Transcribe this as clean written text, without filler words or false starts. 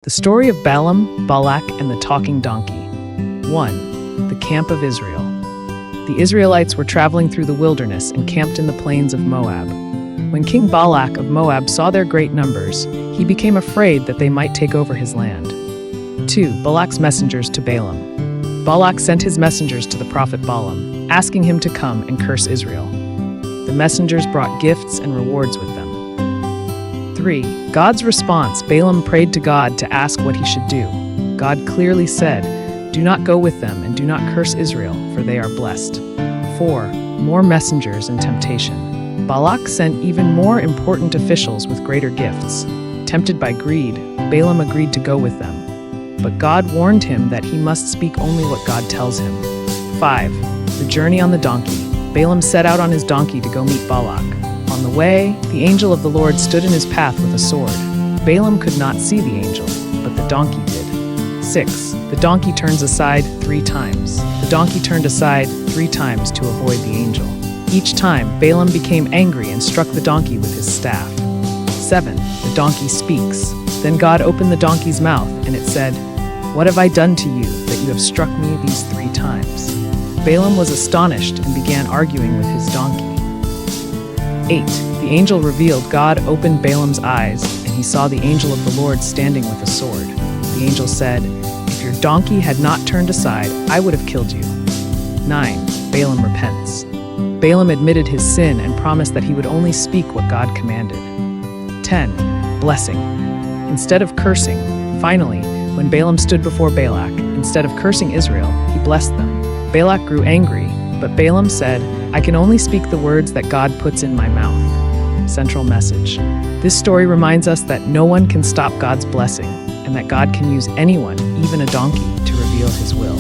The story of Balaam, Balak, and the talking donkey. 1. The camp of Israel. The Israelites were traveling through the wilderness and camped in the plains of Moab. When King Balak of Moab saw their great numbers, he became afraid that they might take over his land. 2. Balak's messengers to Balaam. Balak sent his messengers to the prophet Balaam, asking him to come and curse Israel. The messengers brought gifts and rewards with them. 3. God's response. Balaam prayed to God to ask what he should do. God clearly said, "Do not go with them and do not curse Israel, for they are blessed." 4. More messengers and temptation. Balak sent even more important officials with greater gifts. Tempted by greed, Balaam agreed to go with them. But God warned him that he must speak only what God tells him. 5. The journey on the donkey. Balaam set out on his donkey to go meet Balak. On the way, the angel of the Lord stood in his path with a sword. Balaam could not see the angel, but the donkey did. 6. The donkey turns aside 3 times. The donkey turned aside 3 times to avoid the angel. Each time, Balaam became angry and struck the donkey with his staff. 7. The donkey speaks. Then God opened the donkey's mouth, and it said, "What have I done to you that you have struck me these 3 times?" Balaam was astonished and began arguing with his donkey. 8. The angel revealed. God opened Balaam's eyes, and he saw the angel of the Lord standing with a sword. The angel said, "If your donkey had not turned aside, I would have killed you." 9. Balaam repents. Balaam admitted his sin and promised that he would only speak what God commanded. 10. Blessing. Instead of cursing, finally, when Balaam stood before Balak, instead of cursing Israel, he blessed them. Balak grew angry, but Balaam said, "I can only speak the words that God puts in my mouth." Central message. This story reminds us that no one can stop God's blessing, and that God can use anyone, even a donkey, to reveal his will.